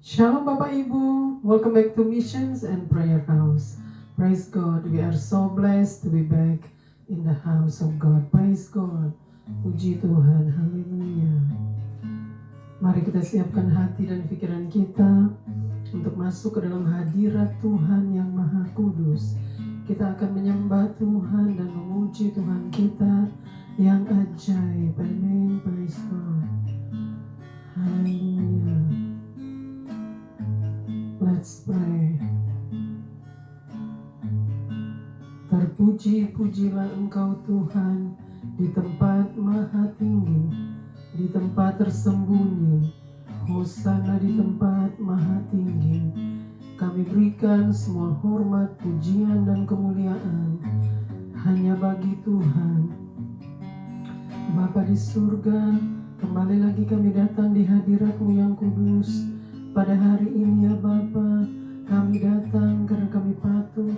Shalom Bapak Ibu, welcome back to Missions and Prayer House. Praise God, we are so blessed to be back in the house of God. Praise God, puji Tuhan, haleluya. Mari kita siapkan hati dan pikiran kita untuk masuk ke dalam hadirat Tuhan yang Maha Kudus. Kita akan menyembah Tuhan dan memuji Tuhan kita yang ajaib. Amin, praise God. Haleluya. Let's pray. Terpuji-pujilah Engkau Tuhan di tempat maha tinggi, di tempat tersembunyi. Hosana di tempat maha tinggi. Kami berikan semua hormat, pujian dan kemuliaan hanya bagi Tuhan. Bapa di surga, kembali lagi kami datang di hadirat-Mu yang kudus. Pada hari ini ya Bapa, kami datang karena kami patut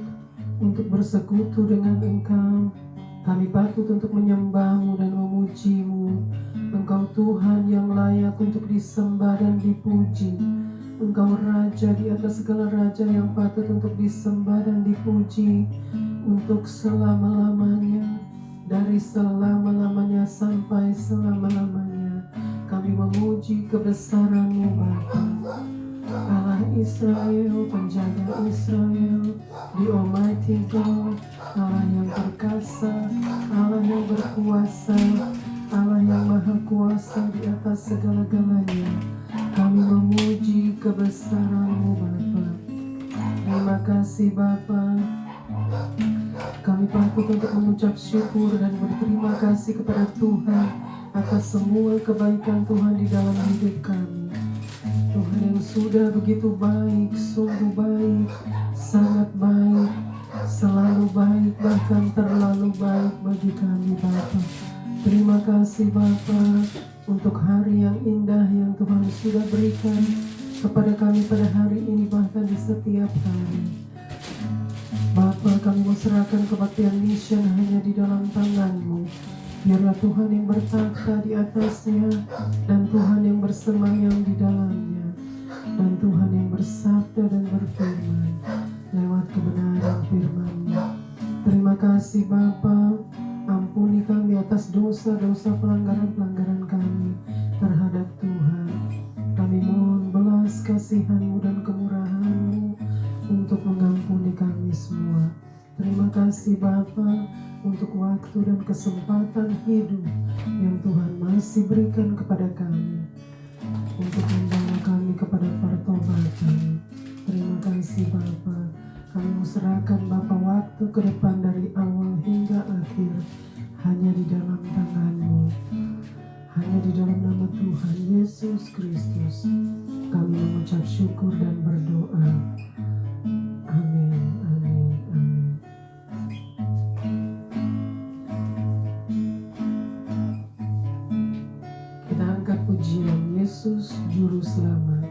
untuk bersekutu dengan Engkau. Kami patut untuk menyembah-Mu dan memuji-Mu. Engkau Tuhan yang layak untuk disembah dan dipuji. Engkau Raja di atas segala raja yang patut untuk disembah dan dipuji untuk selama-lamanya. Dari selama-lamanya sampai selama-lamanya kami memuji kebesaran-Mu Bapa. Allah Israel, penjaga Israel, the Almighty God, Allah yang perkasa, Allah yang berkuasa, Allah yang maha kuasa di atas segala-galanya. Kami memuji kebesaran-Mu Bapa. Terima kasih Bapa. Kami patut untuk mengucap syukur dan berterima kasih kepada Tuhan atas semua kebaikan Tuhan di dalam hidup kami. Tuhan yang sudah begitu baik, sungguh baik, sangat baik, selalu baik, bahkan terlalu baik bagi kami Bapa. Terima kasih Bapa untuk hari yang indah yang Tuhan sudah berikan kepada kami pada hari ini, bahkan di setiap hari. Bapa, kami mau serahkan kebaktian mission hanya di dalam tangan-Mu. Biarlah Tuhan yang bertata di atasnya, dan Tuhan yang bersemayam di dalamnya, dan Tuhan yang bersabda dan berfirman lewat kebenaran firman-Mu. Terima kasih Bapa, ampuni kami atas dosa-dosa pelanggaran-pelanggaran kami terhadap Tuhan. Kami mohon belas kasihan-Mu dan kemurahan-Mu untuk mengampuni kami semua. Terima kasih Bapa untuk waktu dan kesempatan hidup yang Tuhan masih berikan kepada kami untuk membawa kami kepada pertobatan. Terima kasih Bapa. Kami serahkan Bapa waktu ke depan dari awal hingga akhir hanya di dalam tangan-Mu. Hanya di dalam nama Tuhan Yesus Kristus kami mengucap syukur dan berdoa. Amin, amin, amin. Kita angkat pujian Yesus Juru Selamat.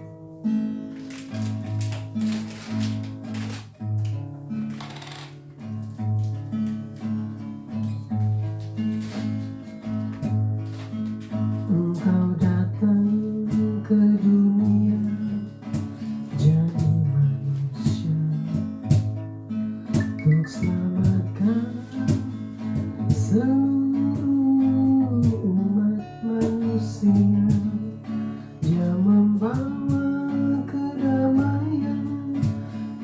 Engkau datang ke dunia jadi manusia untuk selamatkan seluruh umat manusia. Dia membawa kedamaian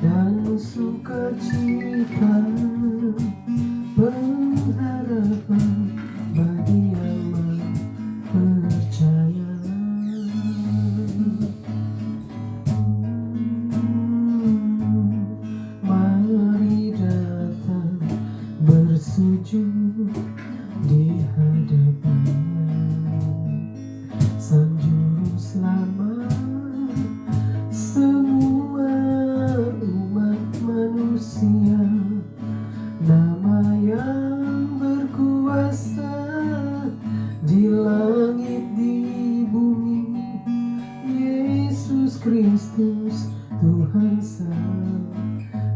dan sukacita, pengharapan bagi yang percaya. Mari datang bersujud di hadapannya, Sang Juru Selamat semua umat manusia. Nama yang berkuasa di langit di bumi, Yesus Kristus Tuhan Sang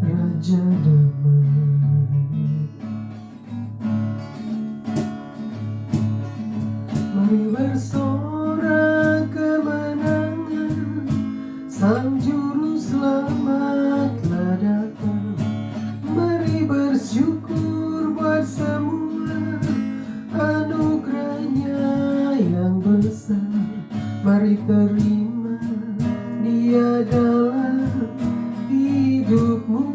Raja Damai. Mari bersorak kemenangan, Sang Mari terima Dia dalam hidupmu.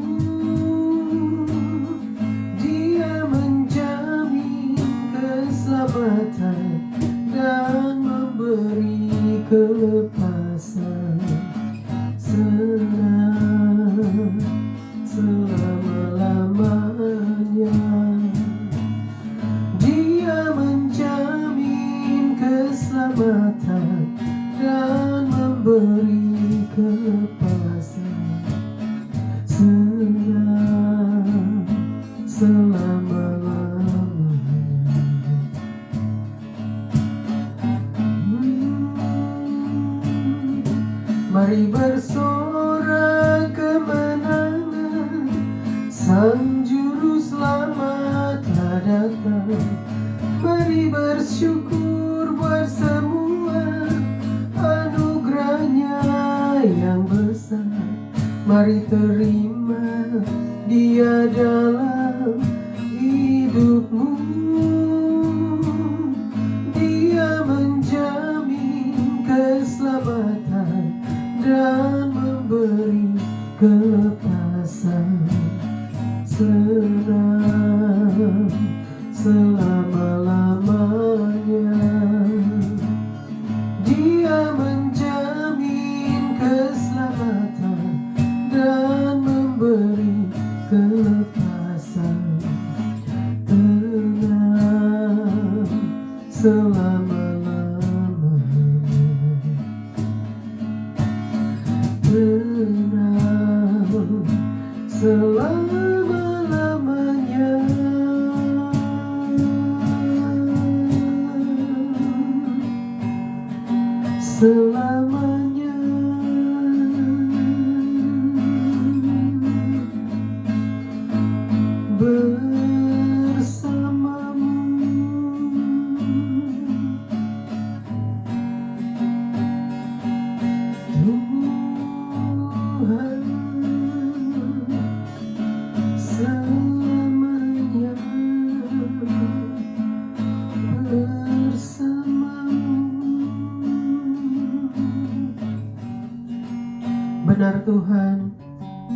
Dia menjamin keselamatan dan memberi kelepasan selama-lamanya. Dia menjamin keselamatan dan memberi kelepasan selama-lamanya. Mari bersorak kemenangan, Sang Juru Selamat telah datang. Mari bersyukur buat semua anugerahnya yang besar. Mari terima Dia dalam hidupmu. Dia menjamin keselamatan dan memberi kelepasan selama-lamanya. Dia menjamin keselamatan dan memberi kelepasan tenang selama-lamanya. Tenang selama-lamanya. Selamanya. Bersamamu. Tuhan selamanya bersamamu. Benar Tuhan,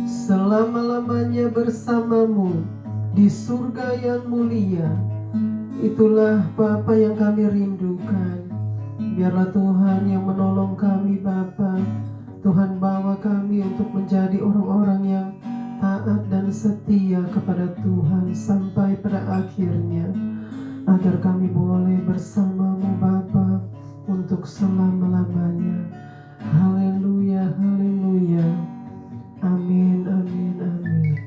selama-lamanya bersamamu di surga yang mulia. Itulah Bapa yang kami rindukan. Biarlah Tuhan yang menolong kami Bapa. Tuhan bawa kami untuk menjadi orang-orang yang taat dan setia kepada Tuhan sampai pada akhirnya, agar kami boleh bersamamu Bapa untuk selama-lamanya. Haleluya, haleluya. Amin, amin, amin.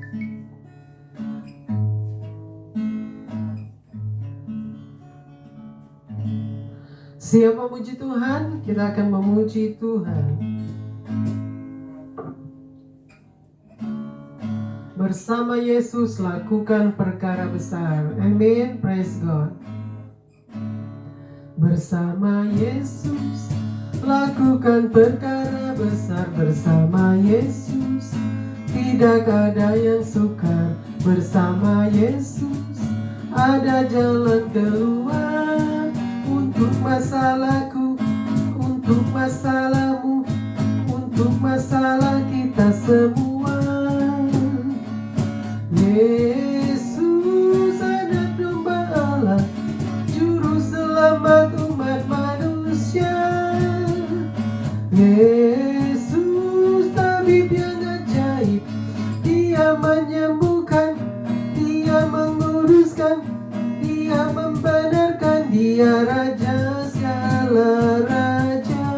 Siap memuji Tuhan? Kita akan memuji Tuhan. Bersama Yesus lakukan perkara besar. Amin, praise God. Bersama Yesus lakukan perkara besar. Bersama Yesus tidak ada yang sukar. Bersama Yesus ada jalan keluar. Untuk masalahku, untuk masalahmu, untuk masalah kita semua. Yesus anak domba Allah, juru selamat umat manusia. Yesus tabib yang ajaib, Dia menyembuhkan, Dia menguruskan, Dia membenarkan, Dia Raja segala raja.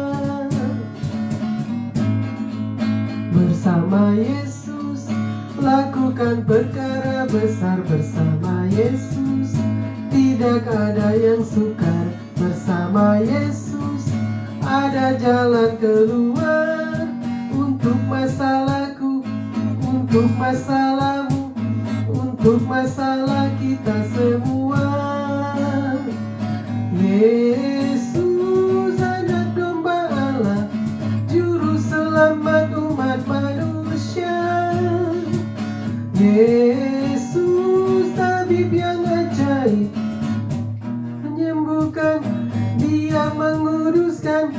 Bersama Yesus lakukan perkara besar. Bersama Yesus tidak ada yang sukar. Bersama Yesus ada jalan keluar. Untuk masalahku, untuk masalahmu, untuk masalah kita semua. Yesus anak domba Allah, juru selamat umat manusia. Yesus tabib yang ajaib, menyembuhkan, Dia menguruskan,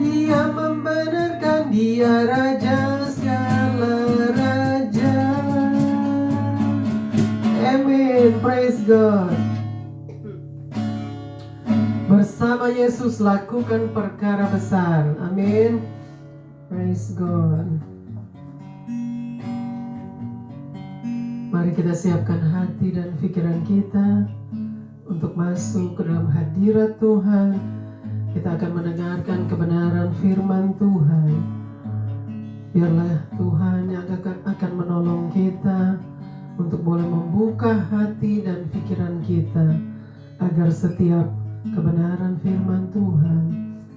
Dia membenarkan, Dia Raja segala raja. Amin, praise God. Bersama Yesus lakukan perkara besar. Amin, praise God. Mari kita siapkan hati dan pikiran kita untuk masuk ke dalam hadirat Tuhan. Kita akan mendengarkan kebenaran firman Tuhan. Biarlah Tuhan yang akan menolong kita untuk boleh membuka hati dan pikiran kita, agar setiap kebenaran firman Tuhan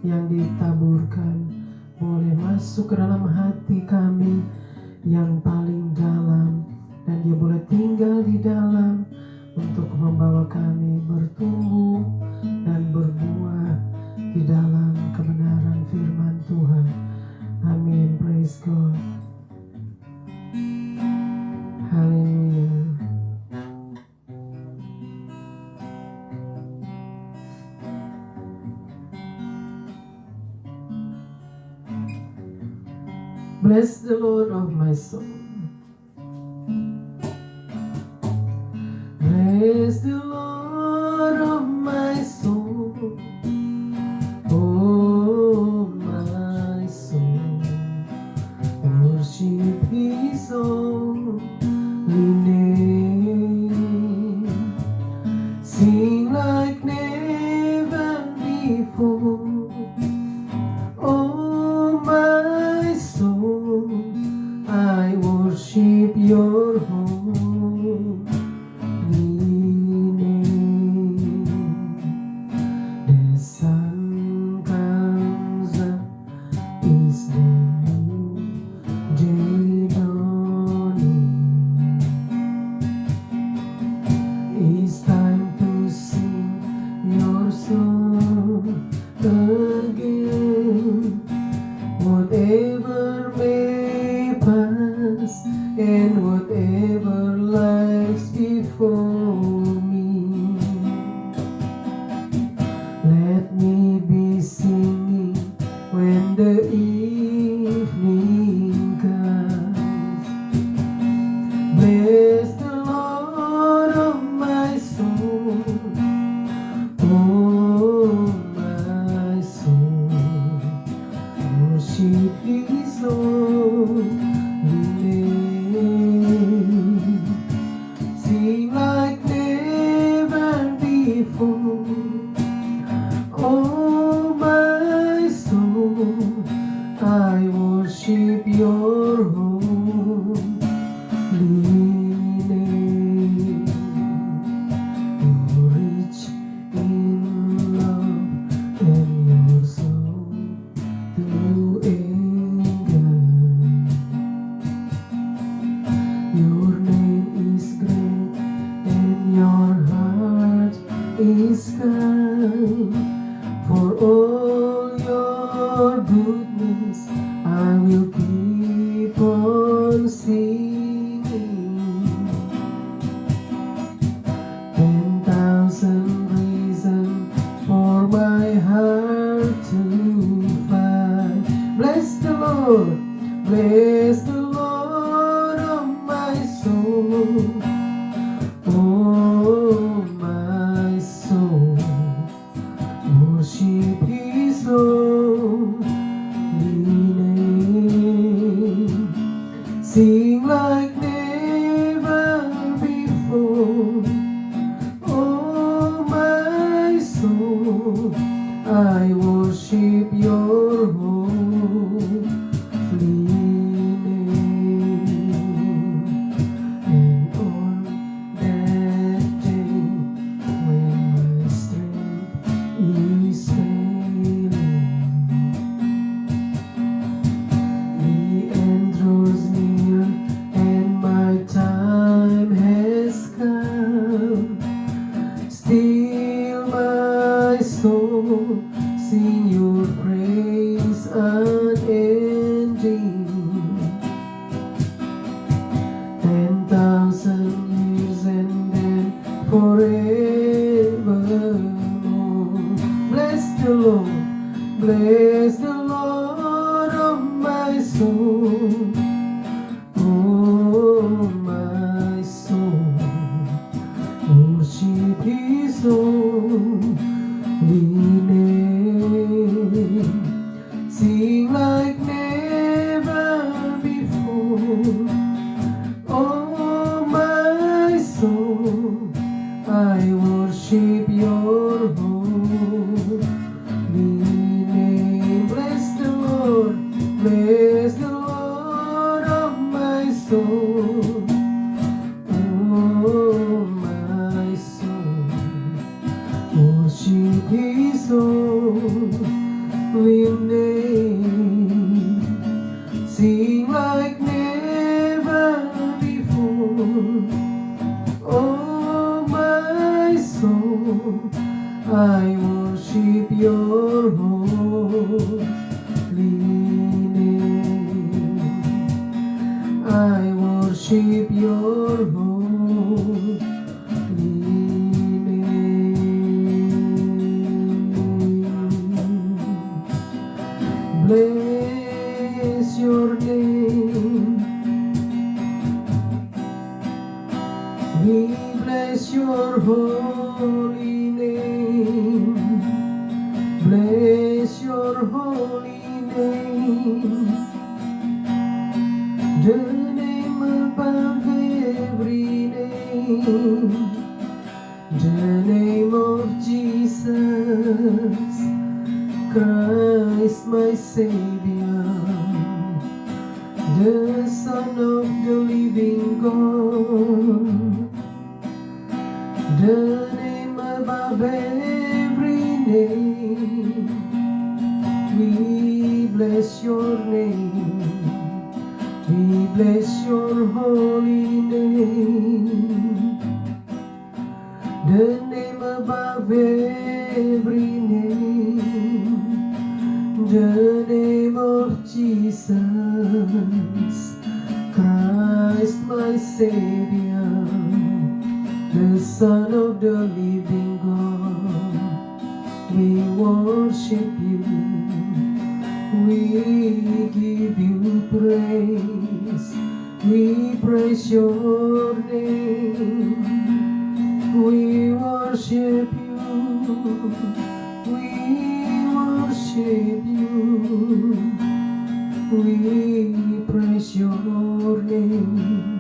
yang ditaburkan boleh masuk ke dalam hati kami yang paling dalam, dan dia boleh tinggal di dalam untuk membawa kami bertumbuh dan berbuah di dalam kebenaran firman Tuhan. Amin, praise God. Haleluya. Bless the Lord of my soul. Bless the Lord of my soul. Oh, my soul. Worship His holy name. Sing like never before. Oh, my soul, I worship your holy name. The sun comes up, is the new day dawning. It's time to sing your song again. Whatever may pass and whatever lies before me, let me be singing when the evening comes. Bless the Lord of my soul. Oh, my soul, worship His holy name. Sing like never before. Oh, my soul, I worship your holy name. You're rich in love and your soul to anger. Your name is great and your heart is kind. For all your goodness I will keep on singing. 10,000 reasons for my heart to find. Bless the Lord, bless the Lord of my soul. Oh, my soul, worship His holy name. Sing like never before. Oh, my soul, I worship your holy name. And on that day when my strength is failing, the end draws near soul, oh my soul, worship His holy name. Sing like never before, oh my soul, I worship Your holy name. Bless the Lord, oh my soul, oh my soul, worship His holy name. Sing like never before, oh my soul, I worship Your holy name. I worship Your holy name. Bless Your name. We bless Your holy name. Bless Your holy name. The name above every name, the name of Jesus Christ my Savior, the Son of the living God, the name above every name. We bless Your name. We bless Your holy name, the name above every name, the name of Jesus Christ my Savior, the Son of the living God. We worship You, we give You praise, we praise Your name, we worship You, we worship You, we praise Your name,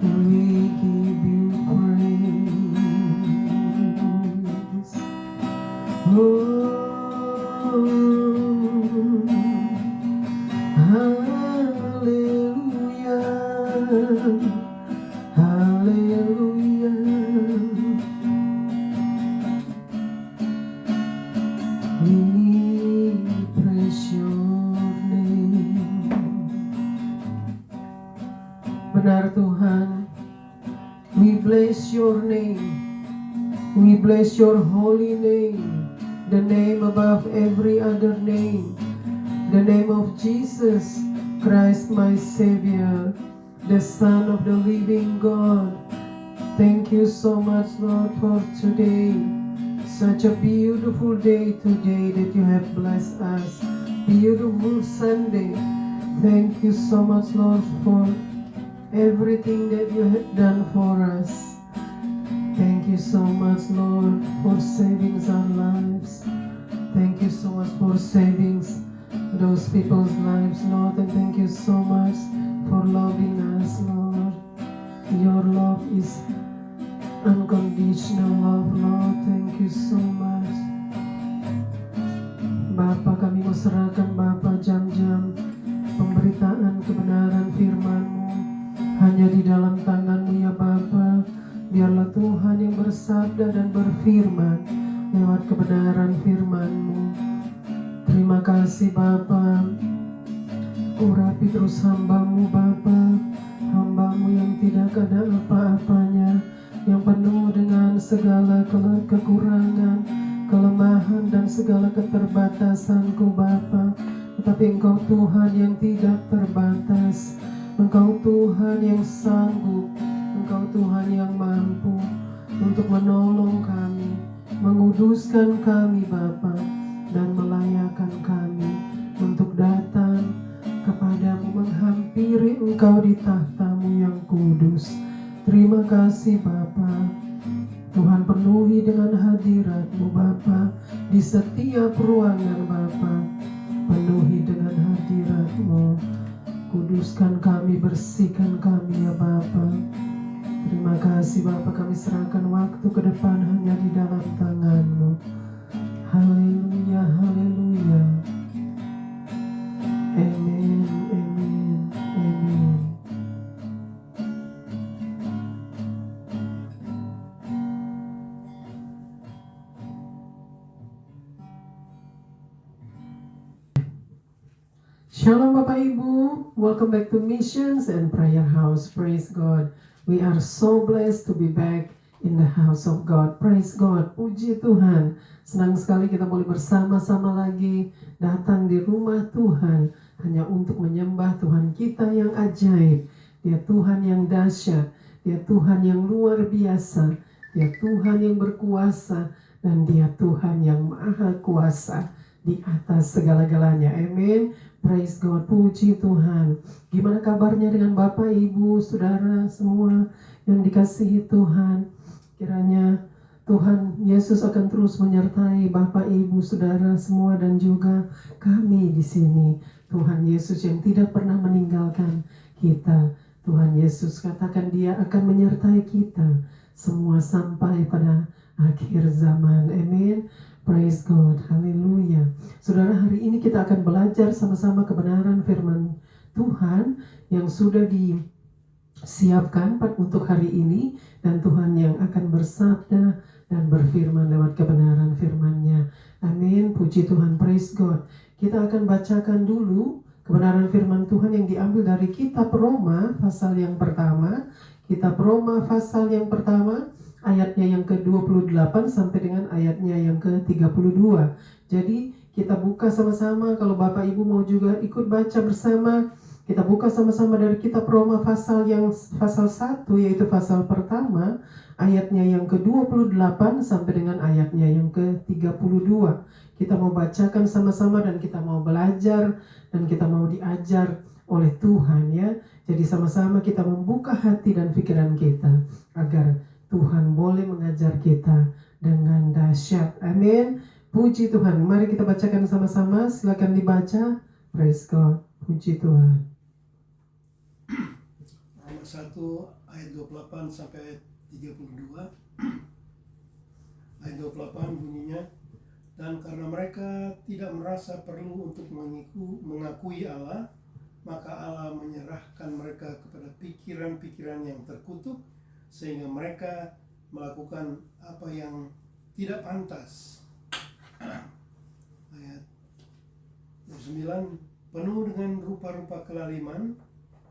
we give You praise. Hallelujah, hallelujah. We praise Your name. Benar Tuhan, we bless Your name. We bless Your holy name, the name above every other name, the name of Jesus Christ my Savior, the Son of the living God. Thank You so much, Lord, for today. Such a beautiful day today that You have blessed us. Beautiful Sunday. Thank You so much, Lord, for everything that You have done for us. Thank You so much, Lord, for saving our lives. Thank You so much for saving those people's lives, Lord. And thank You so much for loving us, Lord. Your love is unconditional love, Lord. Thank You so much. Bapa, kami mau serahkan Bapa jam-jam pemberitaan kebenaran firman-Mu hanya di dalam tangan-Mu ya Bapa. Biarlah Tuhan yang bersabda dan berfirman lewat kebenaran firman-Mu. Terima kasih Bapa. Urapi terus hamba-Mu Bapa, hamba-Mu yang tidak ada apa-apanya, yang penuh dengan segala kekurangan, kelemahan dan segala keterbatasanku Bapa. Tetapi Engkau Tuhan yang tidak terbatas, Engkau Tuhan yang sanggup, Engkau Tuhan yang mampu untuk menolong kami, menguduskan kami Bapa, dan melayakan kami untuk datang kepada Engkau di tahta-Mu yang kudus. Terima kasih Bapa. Tuhan, penuhi dengan hadirat-Mu Bapa di setiap ruangan Bapa. Penuhi dengan hadirat-Mu. Kuduskan kami, bersihkan kami ya Bapa. Terima kasih Bapa, kami serahkan waktu ke depan hanya di dalam tangan-Mu. Haleluya, haleluya. Amin, amin, amin. Shalom Bapak Ibu, welcome back to Missions and Prayer House. Praise God. We are so blessed to be back in the house of God. Praise God. Puji Tuhan. Senang sekali kita boleh bersama-sama lagi datang di rumah Tuhan hanya untuk menyembah Tuhan kita yang ajaib. Dia Tuhan yang dahsyat. Dia Tuhan yang luar biasa. Dia Tuhan yang berkuasa. Dan Dia Tuhan yang maha kuasa di atas segala-galanya. Amin. Praise God, puji Tuhan. Gimana kabarnya dengan Bapak, Ibu, Saudara semua yang dikasihi Tuhan? Kiranya Tuhan Yesus akan terus menyertai Bapak, Ibu, Saudara semua dan juga kami di sini. Tuhan Yesus yang tidak pernah meninggalkan kita. Tuhan Yesus katakan Dia akan menyertai kita semua sampai pada akhir zaman. Amin. Praise God, haleluya. Saudara, hari ini kita akan belajar sama-sama kebenaran firman Tuhan yang sudah disiapkan untuk hari ini. Dan Tuhan yang akan bersabda dan berfirman lewat kebenaran firman-Nya. Amin, puji Tuhan, praise God. Kita akan bacakan dulu kebenaran firman Tuhan yang diambil dari kitab Roma pasal yang pertama. Kitab Roma pasal yang pertama, ayatnya yang ke-28 sampai dengan ayatnya yang ke-32. Jadi kita buka sama-sama. Kalau Bapak Ibu mau juga ikut baca bersama, kita buka sama-sama dari kitab Roma pasal 1, yaitu pasal pertama, ayatnya yang ke-28 sampai dengan ayatnya yang ke-32. Kita mau bacakan sama-sama dan kita mau belajar dan kita mau diajar oleh Tuhan ya. Jadi sama-sama kita membuka hati dan pikiran kita agar Tuhan boleh mengajar kita dengan dahsyat. Amin. Puji Tuhan. Mari kita bacakan sama-sama. Silakan dibaca. Praise God. Puji Tuhan. Roma 1 ayat 28 sampai ayat 32. Ayat 28 bunyinya, dan karena mereka tidak merasa perlu untuk mengakui Allah, maka Allah menyerahkan mereka kepada pikiran-pikiran yang terkutuk, sehingga mereka melakukan apa yang tidak pantas. Ayat 29, penuh dengan rupa-rupa kelaliman,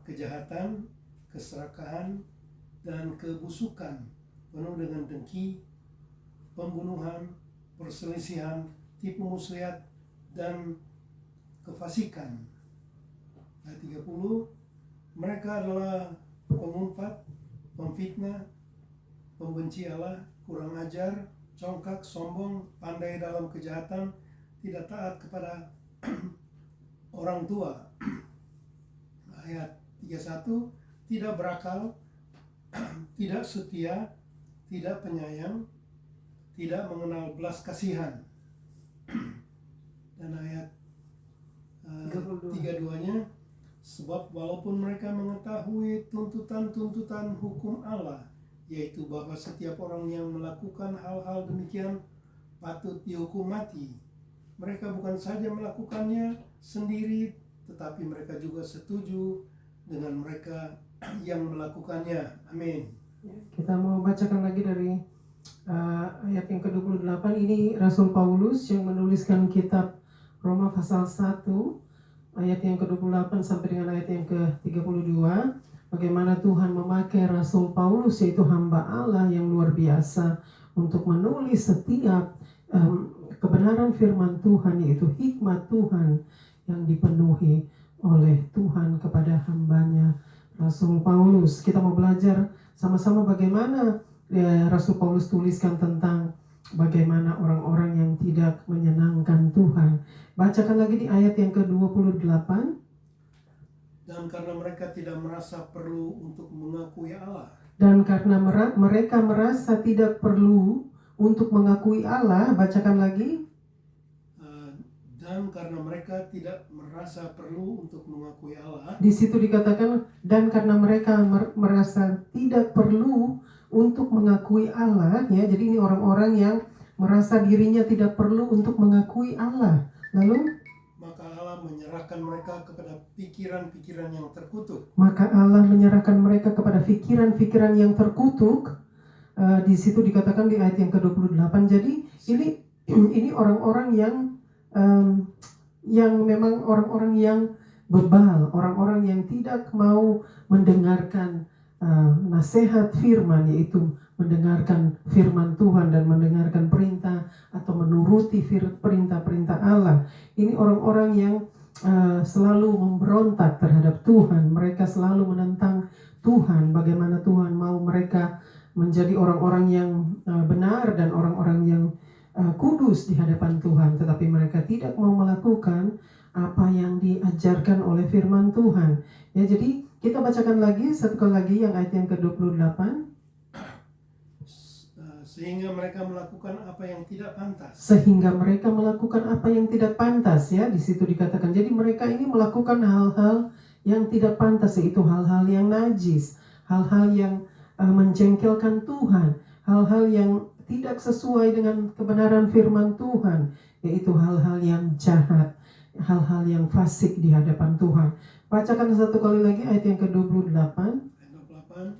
kejahatan, keserakahan, dan kebusukan, penuh dengan dengki, pembunuhan, perselisihan, tipu muslihat, dan kefasikan. Ayat 30, mereka adalah pengumpat, pemfitnah, pembenci Allah, kurang ajar, congkak, sombong, pandai dalam kejahatan, tidak taat kepada orang tua. Ayat 31, tidak berakal, tidak setia, tidak penyayang, tidak mengenal belas kasihan. Dan ayat 32-nya, sebab walaupun mereka mengetahui tuntutan-tuntutan hukum Allah, yaitu bahwa setiap orang yang melakukan hal-hal demikian patut dihukum mati, mereka bukan saja melakukannya sendiri, tetapi mereka juga setuju dengan mereka yang melakukannya. Amin. Kita mau bacakan lagi dari ayat yang ke-28. Ini Rasul Paulus yang menuliskan kitab Roma pasal 1 ayat yang ke-28 sampai dengan ayat yang ke-32. Bagaimana Tuhan memakai Rasul Paulus, yaitu hamba Allah yang luar biasa, untuk menulis setiap kebenaran firman Tuhan, yaitu hikmat Tuhan yang dipenuhi oleh Tuhan kepada hambanya Rasul Paulus. Kita mau belajar sama-sama bagaimana Rasul Paulus tuliskan tentang bagaimana orang-orang yang tidak menyenangkan Tuhan. Bacakan lagi di ayat yang ke-28. Dan karena mereka tidak merasa perlu untuk mengakui Allah. Dan karena mereka merasa tidak perlu untuk mengakui Allah, bacakan lagi. Dan karena mereka tidak merasa perlu untuk mengakui Allah. Di situ dikatakan, dan karena mereka merasa tidak perlu untuk mengakui Allah, ya. Jadi ini orang-orang yang merasa dirinya tidak perlu untuk mengakui Allah. Lalu Maka Allah menyerahkan mereka kepada pikiran-pikiran yang terkutuk. Maka Allah menyerahkan mereka kepada pikiran-pikiran yang terkutuk. Di situ dikatakan di ayat yang ke-28. Jadi ini orang-orang yang memang orang-orang yang bebal, orang-orang yang tidak mau mendengarkan nasihat firman, yaitu mendengarkan firman Tuhan dan mendengarkan perintah atau menuruti perintah-perintah Allah. Ini orang-orang yang selalu memberontak terhadap Tuhan. Mereka selalu menentang Tuhan. Bagaimana Tuhan mau mereka menjadi orang-orang yang benar dan orang-orang yang kudus di hadapan Tuhan, tetapi mereka tidak mau melakukan apa yang diajarkan oleh firman Tuhan. Ya, jadi kita bacakan lagi satu kali lagi yang ayat yang ke-28. Sehingga mereka melakukan apa yang tidak pantas. Sehingga mereka melakukan apa yang tidak pantas, ya. Di situ dikatakan. Jadi mereka ini melakukan hal-hal yang tidak pantas, yaitu hal-hal yang najis, hal-hal yang menjengkelkan Tuhan, hal-hal yang tidak sesuai dengan kebenaran firman Tuhan, yaitu hal-hal yang jahat, hal-hal yang fasik di hadapan Tuhan. Bacakan satu kali lagi ayat yang ke-28. Ayat 28.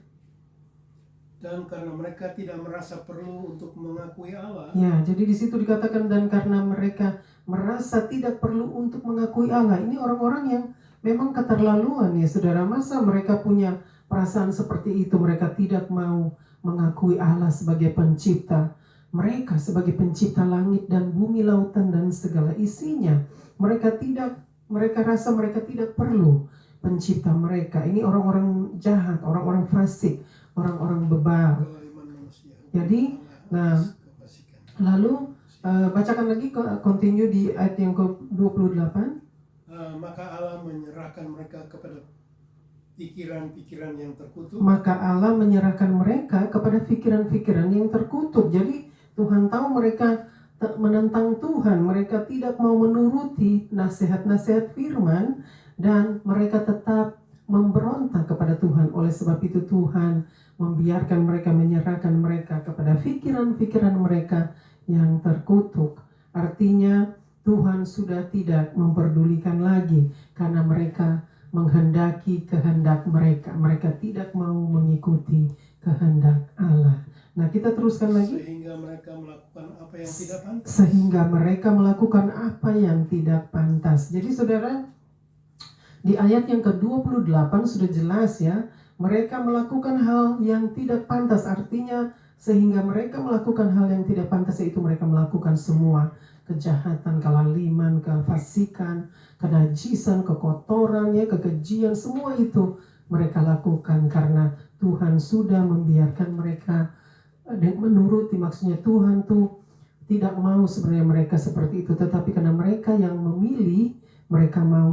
Dan karena mereka tidak merasa perlu untuk mengakui Allah. Ya, jadi di situ dikatakan dan karena mereka merasa tidak perlu untuk mengakui Allah. Ini orang-orang yang memang keterlaluan, ya saudara. Masa mereka punya perasaan seperti itu? Mereka tidak mau mengakui Allah sebagai pencipta. Mereka sebagai pencipta langit dan bumi, lautan dan segala isinya. Mereka rasa mereka tidak perlu pencipta mereka. Ini orang-orang jahat, orang-orang fasik, orang-orang bebal. Jadi, lalu bacakan lagi, continue di ayat yang ke-28. Maka Allah menyerahkan mereka kepada pikiran-pikiran yang terkutuk. Maka Allah menyerahkan mereka kepada pikiran-pikiran yang terkutuk. Jadi Tuhan tahu mereka menentang Tuhan, mereka tidak mau menuruti nasihat-nasihat firman, dan mereka tetap memberontak kepada Tuhan. Oleh sebab itu Tuhan membiarkan mereka, menyerahkan mereka kepada pikiran-pikiran mereka yang terkutuk. Artinya Tuhan sudah tidak memperdulikan lagi karena mereka menghendaki kehendak mereka. Mereka tidak mau mengikuti kehendak Allah. Nah, kita teruskan lagi. Sehingga mereka melakukan apa yang tidak pantas. Sehingga mereka melakukan apa yang tidak pantas. Jadi saudara, di ayat yang ke-28 sudah jelas, ya. Mereka melakukan hal yang tidak pantas. Artinya sehingga mereka melakukan hal yang tidak pantas, yaitu mereka melakukan semua kejahatan, kelaliman, kefasikan, kenajisan, kekotoran, ya, kekejian, semua itu mereka lakukan karena Tuhan sudah membiarkan mereka menuruti. Maksudnya Tuhan tuh tidak mau sebenarnya mereka seperti itu, tetapi karena mereka yang memilih, mereka mau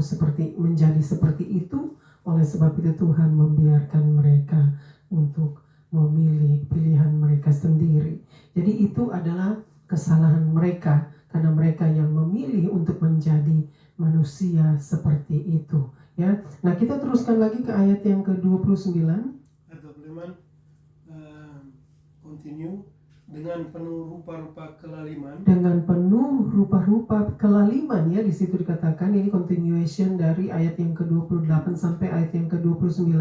menjadi seperti itu. Oleh sebab itu Tuhan membiarkan mereka untuk memilih pilihan mereka sendiri. Jadi itu adalah kesalahan mereka, karena mereka yang memilih untuk menjadi manusia seperti itu, ya. Nah, kita teruskan lagi ke ayat yang ke-29. Ayat 25, continue. Dengan penuh rupa-rupa kelaliman. Dengan penuh rupa-rupa kelaliman, ya, di situ dikatakan, ini continuation dari ayat yang ke-28 sampai ayat yang ke-29.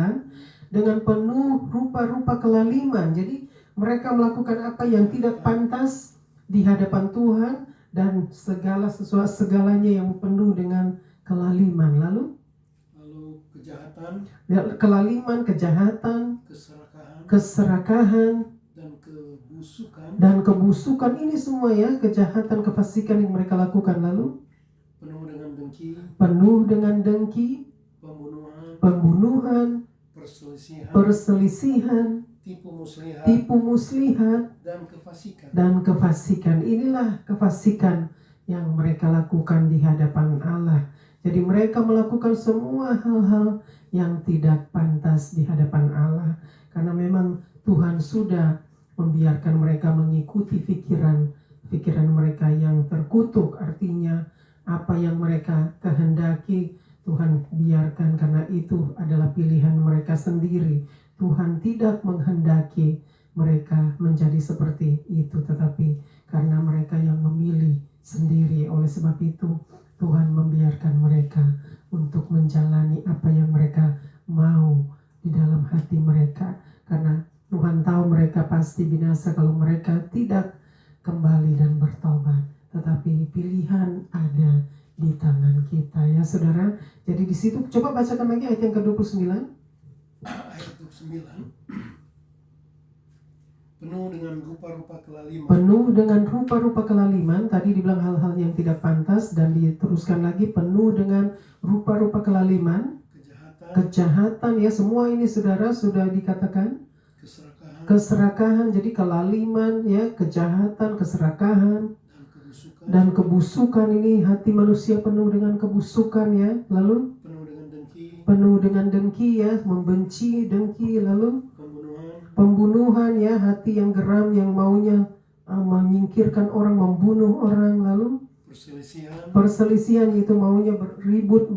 Dengan penuh rupa-rupa kelaliman. Jadi mereka melakukan apa yang tidak pantas di hadapan Tuhan, dan segalanya yang penuh dengan kelaliman. Lalu kejahatan, kelaliman, kejahatan, keserakahan dan kebusukan, ini semua, ya, kejahatan, kefasikan yang mereka lakukan. Lalu penuh dengan dengki, pembunuhan, perselisihan, tipu muslihat, dan kefasikan. Inilah kefasikan yang mereka lakukan di hadapan Allah. Jadi mereka melakukan semua hal-hal yang tidak pantas di hadapan Allah. Karena memang Tuhan sudah membiarkan mereka mengikuti pikiran mereka yang terkutuk. Artinya apa yang mereka kehendaki Tuhan biarkan, karena itu adalah pilihan mereka sendiri. Tuhan tidak menghendaki mereka menjadi seperti itu, tetapi karena mereka yang memilih sendiri. Oleh sebab itu Tuhan membiarkan mereka untuk menjalani apa yang mereka mau di dalam hati mereka, karena Tuhan tahu mereka pasti binasa kalau mereka tidak kembali dan bertobat. Tetapi pilihan ada di tangan kita, ya saudara. Jadi di situ coba bacakan lagi ayat yang ke-29. Ayat 29. Penuh dengan rupa-rupa kelaliman. Penuh dengan rupa-rupa kelaliman. Tadi dibilang hal-hal yang tidak pantas, dan diteruskan lagi penuh dengan rupa-rupa kelaliman, kejahatan, ya semua ini saudara sudah dikatakan keserakahan. Jadi kelaliman, ya kejahatan, keserakahan dan kebusukan. Ini hati manusia penuh dengan kebusukan, ya. Lalu penuh dengan dengki, ya, membenci, dengki. Lalu pembunuhan, ya, hati yang geram, yang maunya menyingkirkan orang, membunuh orang. Lalu perselisihan, itu maunya beribut,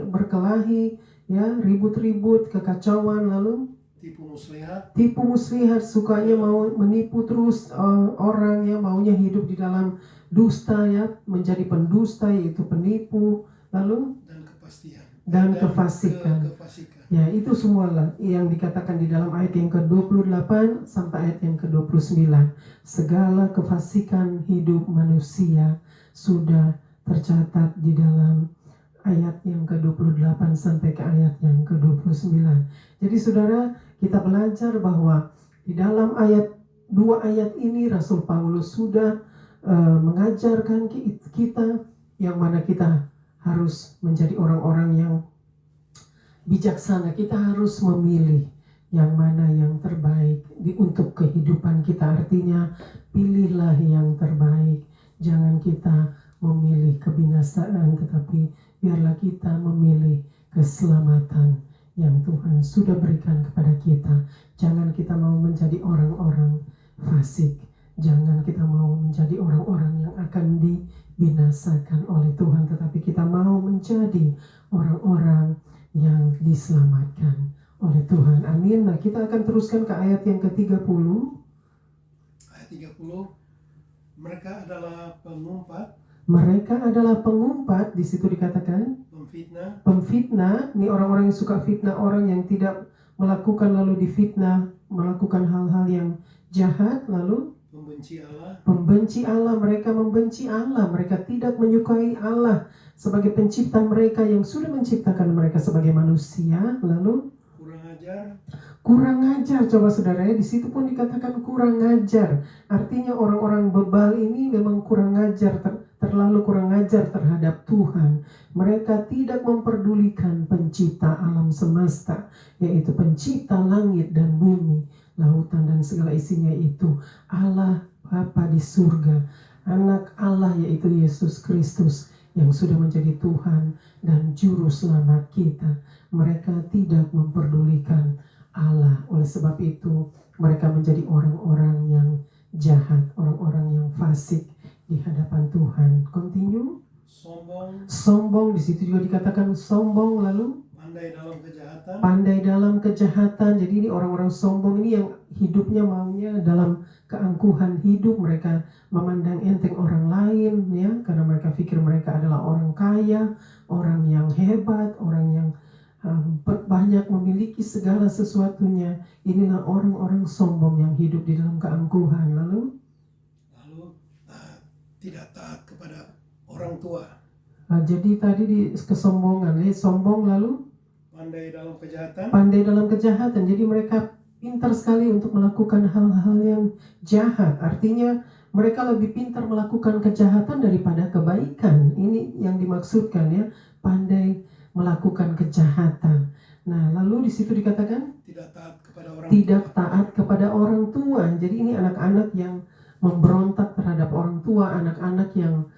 berkelahi, ya, ribut-ribut, kekacauan. Lalu tipu muslihat, sukanya mau menipu terus orang, ya, maunya hidup di dalam dusta, ya, menjadi pendusta, yaitu penipu. Lalu dan kefasikan. Ya, itu semualah yang dikatakan di dalam ayat yang ke-28 sampai ayat yang ke-29. Segala kefasikan hidup manusia sudah tercatat di dalam ayat yang ke-28 sampai ke ayat yang ke-29. Jadi saudara, kita belajar bahwa di dalam dua ayat ini Rasul Paulus sudah mengajarkan kita yang mana kita harus menjadi orang-orang yang bijaksana. Kita harus memilih yang mana yang terbaik untuk kehidupan kita. Artinya pilihlah yang terbaik. Jangan kita memilih kebinasaan, tetapi biarlah kita memilih keselamatan yang Tuhan sudah berikan kepada kita. Jangan kita mau menjadi orang-orang fasik. Jangan kita mau menjadi orang-orang yang akan dibinasakan oleh Tuhan, tetapi kita mau menjadi orang-orang yang diselamatkan oleh Tuhan. Amin. Nah, kita akan teruskan ke ayat yang ke-30. Ayat 30. Mereka adalah pengumpat. Mereka adalah pengumpat, di situ dikatakan pemfitnah. Ini orang-orang yang suka fitnah, orang yang tidak melakukan lalu difitnah, melakukan hal-hal yang jahat. Lalu pembenci Allah. Mereka membenci Allah. Mereka tidak menyukai Allah sebagai pencipta mereka yang sudah menciptakan mereka sebagai manusia. Lalu kurang ajar. Coba saudara, ya, di situ pun dikatakan kurang ajar. Artinya orang-orang bebal ini memang kurang ajar, terlalu kurang ajar terhadap Tuhan. Mereka tidak memperdulikan pencipta alam semesta, yaitu pencipta langit dan bumi, lautan dan segala isinya itu, Allah Bapa di surga, anak Allah yaitu Yesus Kristus yang sudah menjadi Tuhan dan juru selamat kita. Mereka tidak memperdulikan Allah. Oleh sebab itu mereka menjadi orang-orang yang jahat, orang-orang yang fasik di hadapan Tuhan. Continue. Sombong, di situ juga dikatakan sombong. Lalu pandai dalam kejahatan. Jadi ini orang-orang sombong ini yang hidupnya maunya dalam keangkuhan hidup. Mereka memandang enteng orang lain, ya, karena mereka pikir mereka adalah orang kaya, orang yang hebat, orang yang banyak memiliki segala sesuatunya. Inilah orang-orang sombong yang hidup di dalam keangkuhan. Lalu tidak taat kepada orang tua. Jadi tadi di kesombongan, sombong. Lalu pandai dalam kejahatan. Jadi mereka pintar sekali untuk melakukan hal-hal yang jahat. Artinya mereka lebih pintar melakukan kejahatan daripada kebaikan. Ini yang dimaksudkan, ya, pandai melakukan kejahatan. Nah, lalu di situ dikatakan tidak taat kepada orang tua. Jadi ini anak-anak yang memberontak terhadap orang tua, anak-anak yang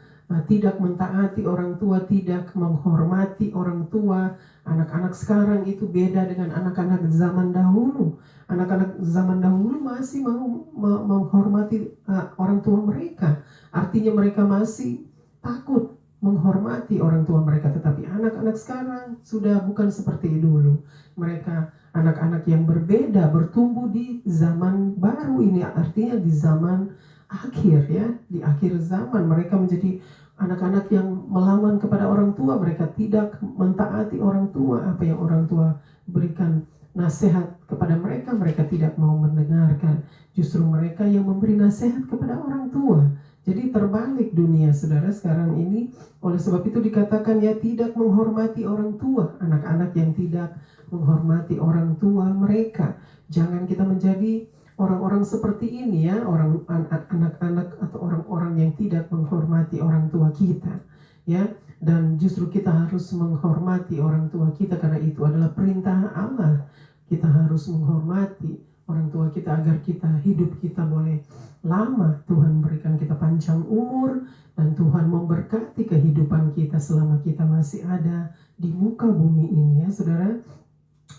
tidak mentaati orang tua, tidak menghormati orang tua. Anak-anak sekarang itu beda dengan anak-anak zaman dahulu. Anak-anak zaman dahulu masih mau menghormati orang tua mereka. Artinya mereka masih takut menghormati orang tua mereka. Tetapi anak-anak sekarang sudah bukan seperti dulu. Mereka anak-anak yang berbeda, bertumbuh di zaman baru ini, artinya di zaman akhir ya, di akhir zaman. Mereka menjadi anak-anak yang melawan kepada orang tua. Mereka tidak mentaati orang tua. Apa yang orang tua berikan nasihat kepada mereka, mereka tidak mau mendengarkan. Justru mereka yang memberi nasihat kepada orang tua. Jadi terbalik dunia saudara sekarang ini. Oleh sebab itu dikatakan ya, tidak menghormati orang tua. Anak-anak yang tidak menghormati orang tua mereka. Jangan kita menjadi orang-orang seperti ini ya, anak-anak atau orang-orang yang tidak menghormati orang tua kita ya. Dan justru kita harus menghormati orang tua kita, karena itu adalah perintah Allah. Kita harus menghormati orang tua kita agar hidup kita boleh lama. Tuhan berikan kita panjang umur, dan Tuhan memberkati kehidupan kita selama kita masih ada di muka bumi ini ya saudara.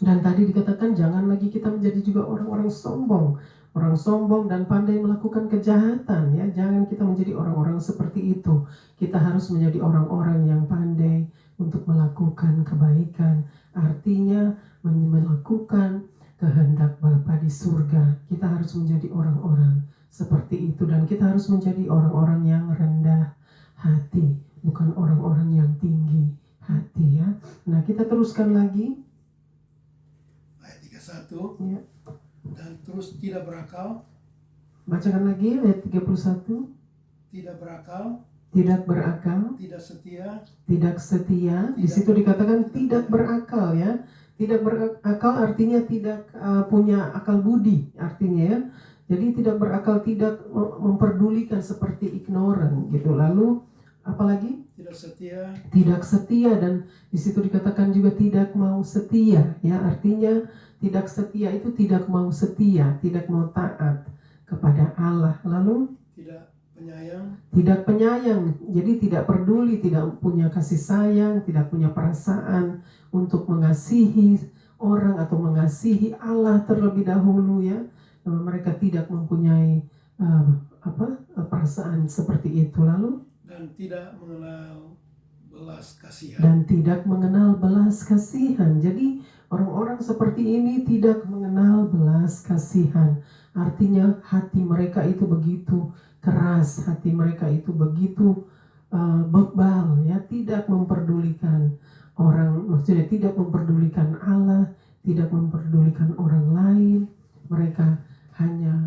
Dan tadi dikatakan jangan lagi kita menjadi juga orang-orang sombong dan pandai melakukan kejahatan ya. Jangan kita menjadi orang-orang seperti itu. Kita harus menjadi orang-orang yang pandai untuk melakukan kebaikan. Artinya melakukan kehendak Bapa di surga. Kita harus menjadi orang-orang seperti itu, dan kita harus menjadi orang-orang yang rendah hati, bukan orang-orang yang tinggi hati ya. Nah, kita teruskan lagi Ayat 31 ya. Dan terus tidak berakal, Bacakan lagi ayat 31. tidak berakal, Tidak berakal, tidak setia, tidak setia. Di situ dikatakan tidak berakal ya. Tidak berakal artinya tidak punya akal budi artinya ya. Jadi tidak berakal, tidak memperdulikan, seperti ignorant gitu. Lalu apalagi? tidak setia, Tidak setia, dan di situ dikatakan juga tidak mau setia ya. Artinya tidak setia itu tidak mau setia, tidak mau taat kepada Allah. Lalu tidak penyayang, tidak penyayang, jadi tidak peduli, tidak punya kasih sayang, tidak punya perasaan untuk mengasihi orang atau mengasihi Allah terlebih dahulu ya. Mereka tidak mempunyai perasaan seperti itu. Lalu dan tidak mengenal belas kasihan. Dan tidak mengenal belas kasihan. Jadi orang-orang seperti ini tidak mengenal belas kasihan. Artinya hati mereka itu begitu keras, hati mereka itu begitu bebal ya, tidak memperdulikan orang, maksudnya tidak memperdulikan Allah, tidak memperdulikan orang lain. Mereka hanya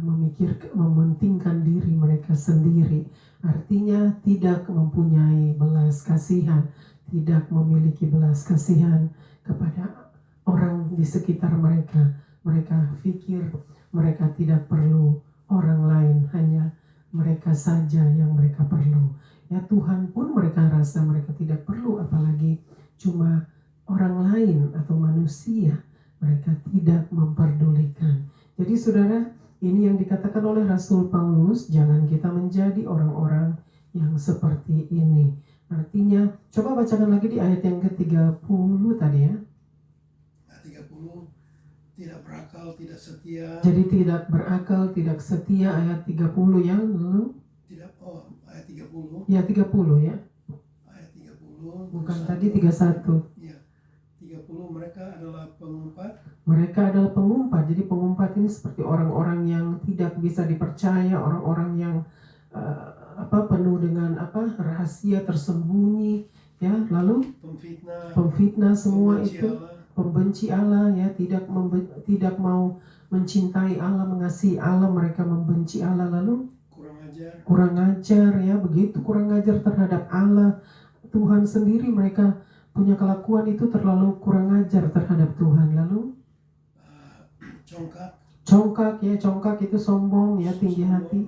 mementingkan diri mereka sendiri. Artinya tidak mempunyai belas kasihan, tidak memiliki belas kasihan kepada orang di sekitar mereka. Mereka pikir mereka tidak perlu orang lain, hanya mereka saja yang mereka perlu. Ya, Tuhan pun mereka rasa mereka tidak perlu, apalagi cuma orang lain atau manusia. Mereka tidak memperdulikan. Jadi saudara, ini yang dikatakan oleh Rasul Paulus, jangan kita menjadi orang-orang yang seperti ini. Artinya, coba bacakan lagi di ayat yang ke-30 tadi ya. Ayat 30, tidak berakal, tidak setia. Jadi tidak berakal, tidak setia, ayat 30 ya. Lalu ayat 30. Ya 30 ya. Ayat 30. Bukan tadi 31. Iya. 30, mereka adalah pengumpat. Mereka adalah pengumpat. Jadi pengumpat ini seperti orang-orang yang tidak bisa dipercaya, orang-orang yang penuh dengan rahasia tersembunyi ya. Lalu pemfitnah semua pembenci itu Allah. Pembenci Allah ya, tidak mau mencintai Allah, mengasihi Allah. Mereka membenci Allah. Lalu kurang ajar ya, begitu kurang ajar terhadap Allah, Tuhan sendiri. Mereka punya kelakuan itu terlalu kurang ajar terhadap Tuhan. Lalu congkak itu sombong ya, tinggi hati.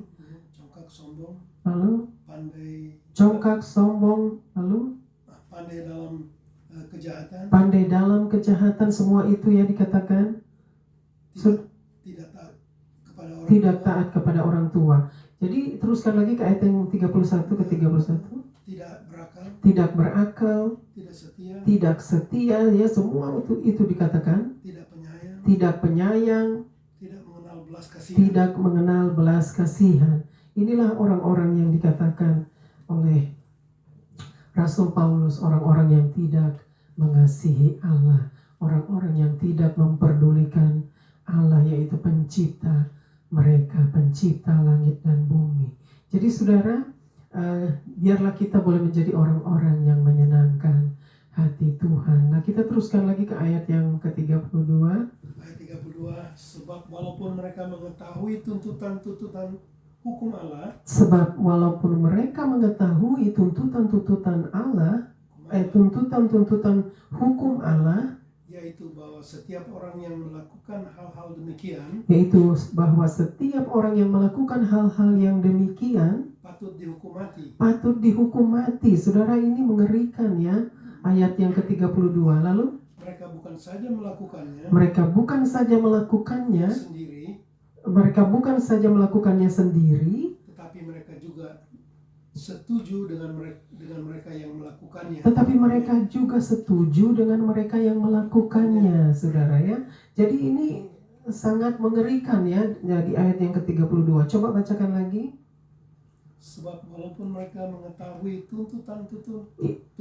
Congkak, sombong. Lalu Pandai sombong. Lalu pandai dalam kejahatan. Semua itu ya dikatakan tidak taat kepada orang tua. Jadi teruskan lagi ke ayat yang 31 ke 31. tidak berakal, tidak setia, ya semua itu dikatakan tidak penyayang, tidak penyayang, tidak mengenal belas kasihan. Inilah orang-orang yang dikatakan oleh Rasul Paulus, orang-orang yang tidak mengasihi Allah, orang-orang yang tidak memperdulikan Allah, yaitu pencipta mereka, pencipta langit dan bumi. Jadi saudara, biarlah kita boleh menjadi orang-orang yang menyenangkan hati Tuhan. Nah, kita teruskan lagi ke ayat yang ke-32. Ayat 32, sebab walaupun mereka mengetahui tuntutan-tuntutan hukum Allah, Sebab walaupun mereka mengetahui tuntutan-tuntutan Allah, tuntutan-tuntutan hukum Allah, yaitu bahwa setiap orang yang melakukan hal-hal demikian yaitu bahwa setiap orang yang melakukan hal-hal yang demikian patut dihukum mati. patut dihukum mati. Saudara, ini mengerikan ya, ayat yang ke-32. Lalu Mereka bukan saja melakukannya mereka bukan saja melakukannya sendiri, tetapi mereka juga setuju dengan mereka yang melakukannya. tetapi mereka juga setuju dengan mereka yang melakukannya, saudara ya. Jadi ini sangat mengerikan ya, di ayat yang ke-32. Coba bacakan lagi. Sebab walaupun mereka mengetahui tuntutan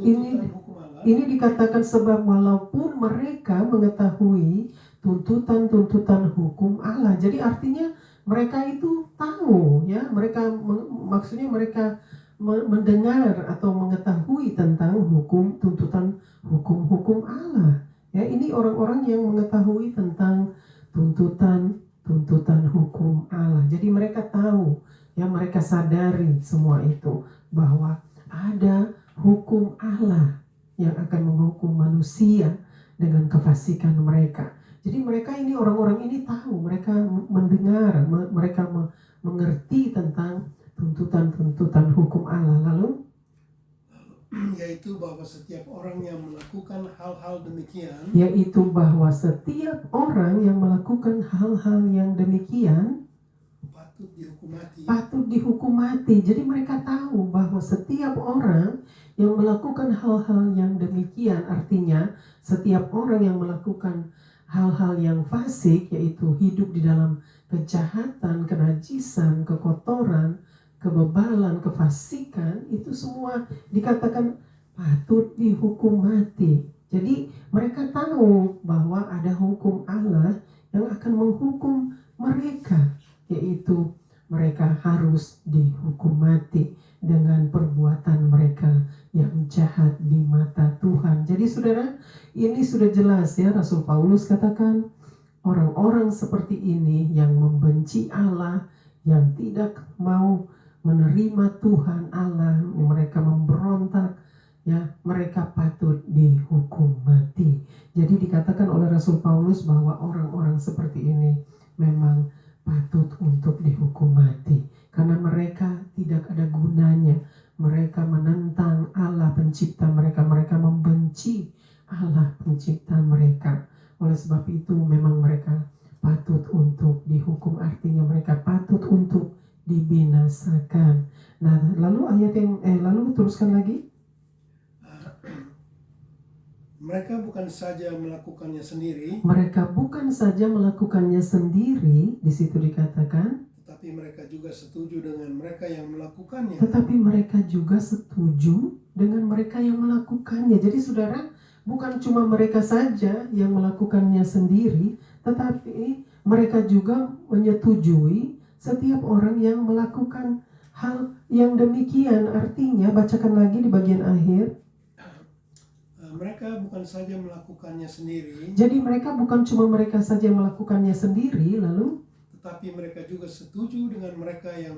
Ini hukum Allah, Ini dikatakan sebab walaupun mereka mengetahui tuntutan-tuntutan hukum Allah. Jadi artinya mereka itu tahu ya, maksudnya mereka mendengar atau mengetahui tentang tuntutan hukum Allah. Ya, ini orang-orang yang mengetahui tentang tuntutan hukum Allah. Jadi mereka tahu ya, mereka sadari semua itu, bahwa ada hukum Allah yang akan menghukum manusia dengan kefasikan mereka. Jadi mereka ini, orang-orang ini tahu, mereka mendengar, mereka mengerti tentang tuntutan-tuntutan hukum Allah. Lalu yaitu bahwa setiap orang yang melakukan hal-hal demikian patut dihukum mati. Jadi mereka tahu bahwa setiap orang yang melakukan hal-hal yang demikian, artinya setiap orang yang melakukan hal-hal yang fasik, yaitu hidup di dalam kejahatan, kenajisan, kekotoran, kebebalan, kefasikan, itu semua dikatakan patut dihukum mati. Jadi mereka tahu bahwa ada hukum Allah yang akan menghukum mereka, yaitu mereka harus dihukum mati dengan perbuatan mereka yang jahat di mata Tuhan. Jadi saudara, ini sudah jelas ya, Rasul Paulus katakan orang-orang seperti ini yang membenci Allah, yang tidak mau menerima Tuhan Allah, mereka memberontak ya, mereka patut dihukum mati. Jadi dikatakan oleh Rasul Paulus bahwa orang-orang seperti ini memang patut untuk dihukum mati, karena mereka tidak ada gunanya. Mereka menentang Allah pencipta mereka, mereka membenci Allah pencipta mereka. Oleh sebab itu memang mereka patut untuk dihukum, artinya mereka patut untuk dibinasakan. Nah, lalu lalu teruskan lagi. Mereka bukan saja melakukannya sendiri, di situ dikatakan, tetapi mereka juga setuju dengan mereka yang melakukannya. Jadi saudara, bukan cuma mereka saja yang melakukannya sendiri, tetapi mereka juga menyetujui setiap orang yang melakukan hal yang demikian. Artinya, bacakan lagi di bagian akhir. Mereka bukan saja melakukannya sendiri. Jadi mereka bukan cuma mereka saja melakukannya sendiri, lalu tetapi mereka juga setuju dengan mereka yang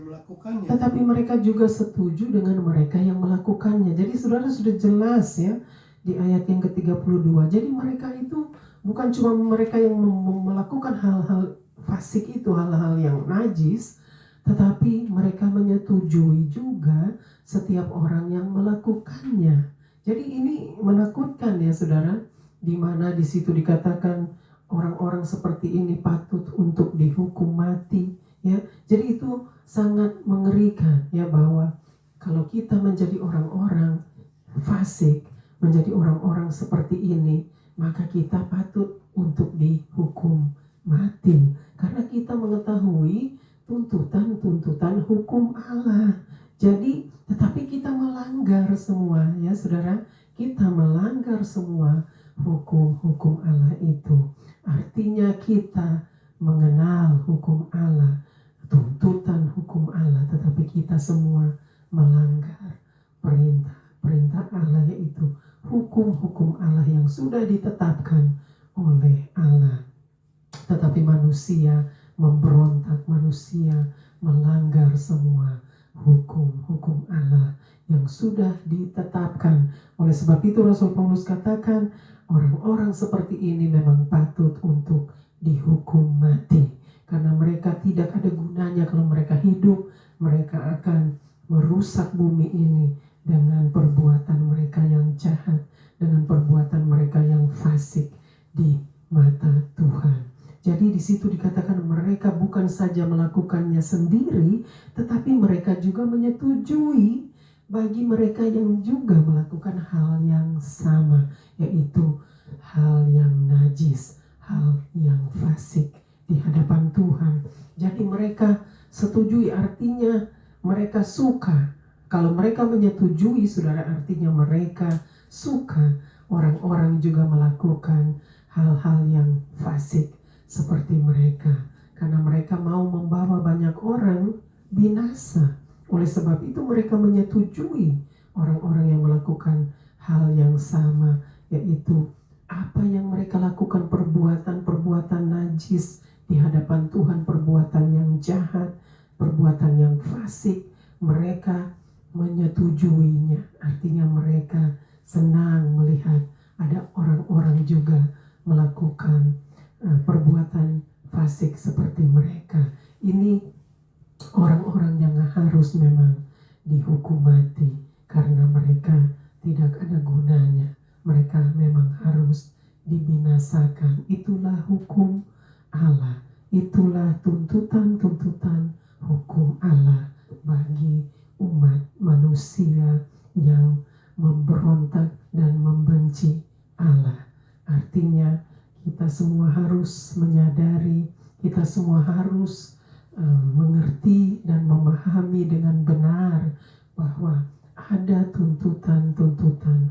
melakukannya. Jadi saudara, sudah jelas ya di ayat yang ke-32. Jadi mereka itu bukan cuma mereka yang melakukan hal-hal fasik itu, hal-hal yang najis, tetapi mereka menyetujui juga setiap orang yang melakukannya. Jadi ini menakutkan ya saudara, di mana di situ dikatakan orang-orang seperti ini patut untuk dihukum mati ya. Jadi itu sangat mengerikan ya, bahwa Kalau kita menjadi orang-orang fasik, menjadi orang-orang seperti ini, maka kita patut untuk dihukum mati. Karena kita mengetahui tuntutan-tuntutan hukum Allah. Jadi, tetapi kita melanggar semua, ya saudara. Kita melanggar semua hukum-hukum Allah itu. Artinya kita mengenal hukum Allah, tuntutan hukum Allah, tetapi kita semua melanggar perintah Allah, yaitu hukum-hukum Allah yang sudah ditetapkan oleh Allah. Tetapi manusia memberontak, manusia melanggar semua hukum-hukum Allah yang sudah ditetapkan. Oleh sebab itu Rasul Paulus katakan, orang-orang seperti ini memang patut untuk dihukum mati. Karena mereka tidak ada gunanya kalau mereka hidup. Mereka akan merusak bumi ini dengan perbuatan mereka yang jahat, dengan perbuatan mereka yang fasik di mata Tuhan. Jadi di situ dikatakan mereka bukan saja melakukannya sendiri, tetapi mereka juga menyetujui bagi mereka yang juga melakukan hal yang sama, yaitu hal yang najis, hal yang fasik di hadapan Tuhan. Jadi mereka setujui, artinya mereka suka. Kalau mereka menyetujui, saudara, artinya mereka suka orang-orang juga melakukan hal-hal yang fasik seperti mereka. Karena mereka mau membawa banyak orang binasa. Oleh sebab itu mereka menyetujui orang-orang yang melakukan hal yang sama, yaitu apa yang mereka lakukan, perbuatan-perbuatan najis di hadapan Tuhan, perbuatan yang jahat, perbuatan yang fasik, mereka menyetujuinya. Artinya mereka senang melihat ada orang-orang juga melakukan perbuatan fasik seperti mereka. Ini orang-orang yang harus memang dihukum mati karena mereka tidak ada gunanya. Mereka memang harus dibinasakan. Itulah hukum Allah. Itulah tuntutan-tuntutan hukum Allah bagi umat manusia yang memberontak dan membenci Allah. Artinya kita semua harus menyadari, kita semua harus mengerti dan memahami dengan benar bahwa ada tuntutan-tuntutan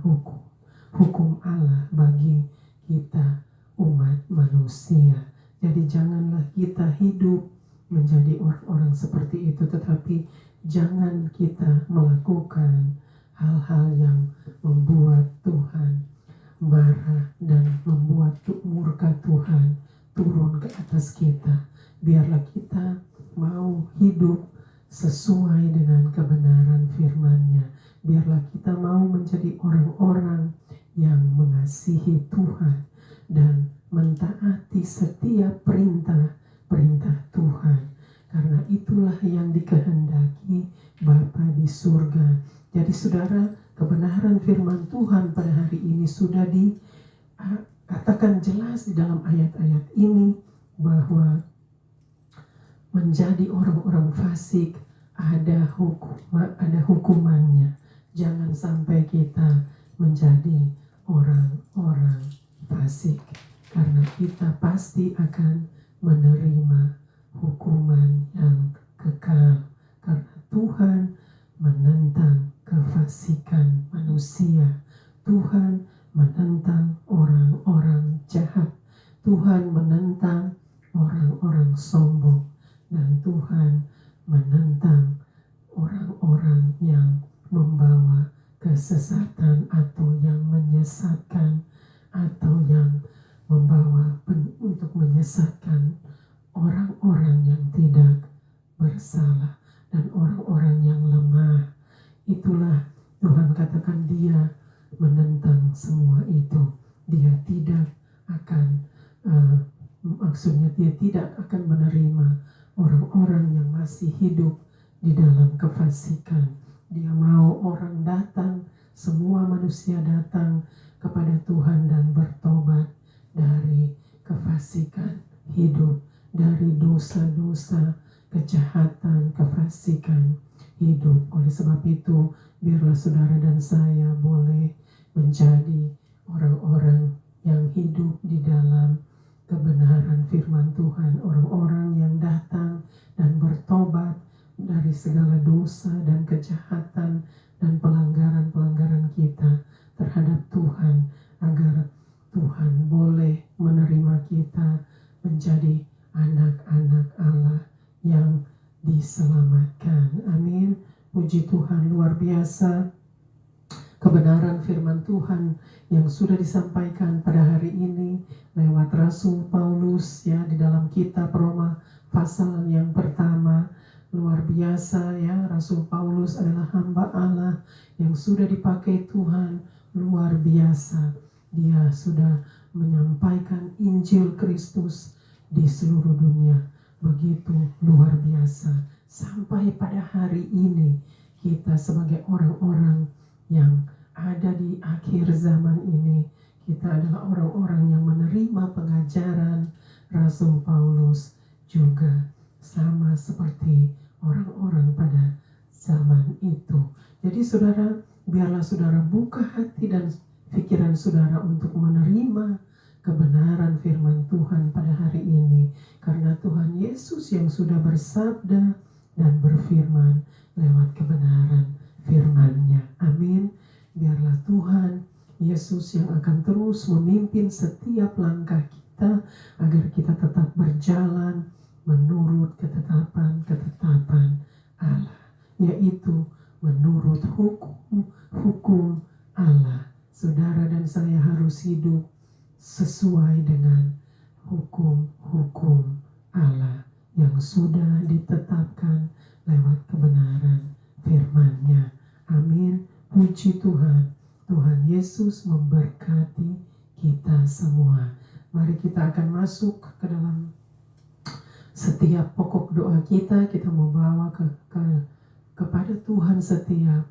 hukum Allah bagi kita umat manusia. Jadi janganlah kita hidup menjadi orang-orang seperti itu, tetapi jangan kita melakukan hal-hal yang membuat Tuhan marah dan membuat murka Tuhan turun ke atas kita. Biarlah kita mau hidup sesuai dengan kebenaran firman-Nya. Biarlah kita mau menjadi orang-orang yang mengasihi Tuhan dan mentaati setiap perintah Tuhan. Karena itulah yang dikehendaki Bapa di surga. Jadi saudara, kebenaran firman Tuhan pada hari ini sudah dikatakan jelas di dalam ayat-ayat ini bahwa menjadi orang-orang fasik ada hukumannya. Jangan sampai kita menjadi orang-orang fasik, karena kita pasti akan menerima hukuman yang kekal. Karena Tuhan menentang kefasikan manusia. Tuhan menentang orang-orang jahat. Tuhan menentang orang-orang sombong. Dan Tuhan menentang orang-orang yang membawa kesesatan atau yang menyesatkan, atau yang membawa untuk menyesatkan orang-orang yang tidak bersalah dan orang-orang yang lemah. Itulah Tuhan katakan Dia menentang semua itu. Dia tidak akan maksudnya Dia tidak akan menerima orang-orang yang masih hidup di dalam kefasikan. Dia mau orang datang, semua manusia datang kepada Tuhan dan bertobat dari kefasikan hidup, dari dosa-dosa, kejahatan, kefasikan hidup. Oleh sebab itu, biarlah saudara dan saya boleh menjadi orang-orang yang hidup di dalam kebenaran firman Tuhan, orang-orang yang datang dan bertobat dari segala dosa dan kejahatan dan pelanggaran-pelanggaran kita terhadap Tuhan, agar Tuhan boleh menerima kita menjadi anak-anak Allah yang diselamatkan. Amin. Puji Tuhan, luar biasa kebenaran firman Tuhan yang sudah disampaikan pada hari ini lewat Rasul Paulus ya di dalam kitab Roma pasal yang pertama. Luar biasa ya, Rasul Paulus adalah hamba Allah yang sudah dipakai Tuhan. Luar biasa, dia sudah menyampaikan Injil Kristus di seluruh dunia. Begitu luar biasa. Sampai pada hari ini kita sebagai orang-orang yang ada di akhir zaman ini, kita adalah orang-orang yang menerima pengajaran Rasul Paulus, juga sama seperti orang-orang pada zaman itu. Jadi saudara, biarlah saudara buka hati dan pikiran saudara untuk menerima kebenaran firman Tuhan pada hari ini, karena Tuhan Yesus yang sudah bersabda dan berfirman lewat kebenaran firman-Nya. Amin. Biarlah Tuhan Yesus yang akan terus memimpin setiap langkah kita, agar kita tetap berjalan menurut ketetapan Allah, yaitu menurut hukum Allah. Saudara dan saya harus hidup sesuai dengan hukum-hukum Allah yang sudah ditetapkan lewat kebenaran firman-Nya. Amin. Puji Tuhan. Tuhan Yesus memberkati kita semua. Mari kita akan masuk ke dalam setiap pokok doa kita. Kita membawa kepada Tuhan setiap